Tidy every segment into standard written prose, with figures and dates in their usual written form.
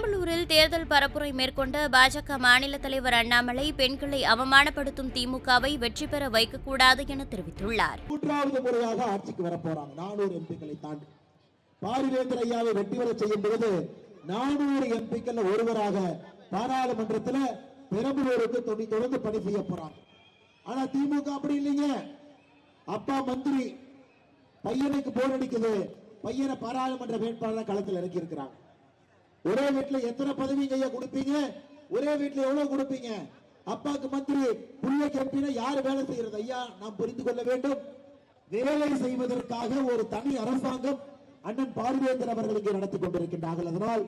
பெரம்பலூரில் தேர்தல் பரப்புரை மேற்கொண்ட பாஜக மாநில தலைவர் அண்ணாமலை பெண்களை அவமானப்படுத்தும் திமுகவை வெற்றி பெற வைக்கக்கூடாது என தெரிவித்துள்ளார். மூன்றாவது முறையாக ஆட்சிக்கு வரப்போறாங்க 400 எம்பிக்களை தாண்டி. பாரிவேந்தர் ஐயாவை வெற்றி பெற செய்யும் பொழுது 400 எம்பிக்கள் ஒருவராக பாராளுமன்றத்தில் பெரம்பலூருக்கு தொடர்ந்து பணி செய்ய போறாங்க. ஆனா திமுக அப்படி இல்லைங்க. அப்பா மந்திரி, பையனுக்கு போர் அடிக்குது, பையனை பாராளுமன்ற வேட்பாளர் களத்தில் இறக்கி இருக்கிறாங்க. ஒரே வீட்டுல எத்தனை பதவி கையா கொடுப்பீங்க? ஒரே வீட்டுல எவ்வளவு கொடுப்பீங்க? அப்பாக்கு மந்திரி, புள்ளைக்கு எம்பினா யாரு வேலை செய்யறது? ஐயா, நாம் புரிந்து கொள்ள வேண்டும். வேலை செய்வதற்காக ஒரு தனி அரசாங்கம் அண்ணன் பாரிவேந்தர் அவர்களுக்கு நடத்தி கொண்டிருக்கின்றார்கள். அதனால்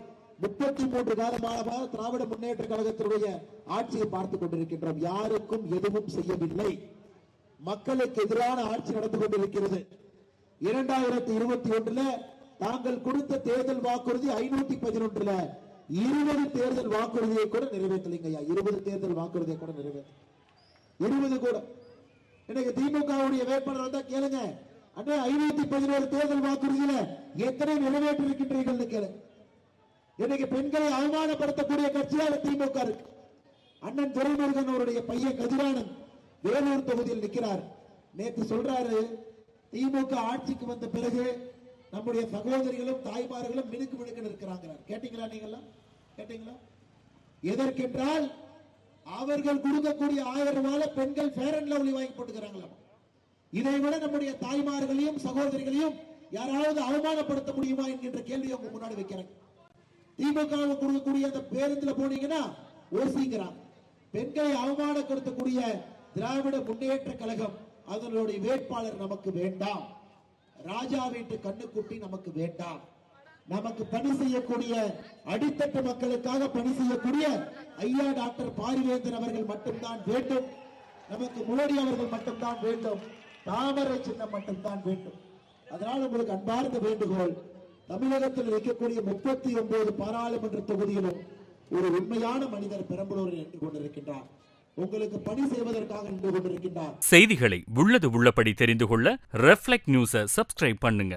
33 காலமாக திராவிட முன்னேற்ற கழகத்தினுடைய ஆட்சியை பார்த்துக் கொண்டிருக்கின்றோம். யாருக்கும் எதுவும் செய்யவில்லை. மக்களுக்கு எதிரான ஆட்சி நடந்து கொண்டிருக்கிறது. 2021 தாங்கள் கொடுத்த தேர்தல் வாக்குறுதி 511 20 தேர்தல் வாக்குறுதியை கூட நிறைவேற்றலைங்க. 20 தேர்தல் வாக்குறுதியை கூட நிறைவேற்ற 20 கூட. இன்னைக்கு திமுகவுடைய வேட்பாளர் வந்தா கேளுங்க, அண்ணே 511 தேர்தல் வாக்குறுதியில எத்தனை நிறைவேற்றி இருக்கின்றீர்கள் கேளுங்க. இன்னைக்கு பெண்களை அவமானப்படுத்தக்கூடிய கட்சியாக திமுக இருக்கு. அண்ணன் துரைமுருகன் அவருடைய பையன் கதிரானன் வேலூர் தொகுதியில் நிற்கிறார். நேற்று சொல்றாரு, திமுக ஆட்சிக்கு வந்த பிறகு நம்முடைய சகோதரிகளும் தாய்மார்களும் மினுக்கு மினுக்கு இருக்கிறாங்க. கேட்டீங்களா? நீங்கெல்லாம் கேட்டீங்களா? எதற்கென்றால் அவர்கள் கொடுக்கக்கூடிய 1000 ரூபாய் பெண்கள் ஃபேர் அண்ட் லவ்லி வாங்கி போட்டுக்கிறாங்களா? இதை விட நம்முடைய தாய்மார்களையும் சகோதரிகளையும் யாராவது அவமானப்படுத்த முடியுமா என்கின்ற கேள்வியை உங்க முன்னாடி வைக்கிறேன். திமுக கொடுக்கக்கூடிய அந்த பேருந்துல போனீங்கன்னா ஓசிக்கிறாங்க. பெண்களை அவமானப்படுத்தக்கூடிய திராவிட முன்னேற்ற கழகம் அதனுடைய வேட்பாளர் நமக்கு வேண்டாம். ராஜா வீட்டு கண்ணுக்குட்டி நமக்கு வேண்டாம். நமக்கு பணி செய்யக்கூடிய அடித்தட்டு மக்களுக்காக பணி செய்யக்கூடிய ஐயா டாக்டர் பாரிவேந்தர் அவர்கள் மட்டும்தான் வேண்டும். நமக்கு மோடி அவர்கள் மட்டும்தான் வேண்டும். தாமரை சின்னம் மட்டும்தான் வேண்டும். அதனால் உங்களுக்கு அன்பார்ந்த வேண்டுகோள், தமிழகத்தில் இருக்கக்கூடிய 39 பாராளுமன்ற தொகுதியிலும் ஒரு உண்மையான மனிதர் பெரம்பலூரில் நின்று கொண்டிருக்கின்றார். உங்களுக்கு பணி செய்வதற்காக நின்று கொண்டிருக்கின்றார். செய்திகளை உள்ளது உள்ளபடி தெரிந்து கொள்ள ரெஃப்ளெக்ட் நியூஸை சப்ஸ்கிரைப் பண்ணுங்க.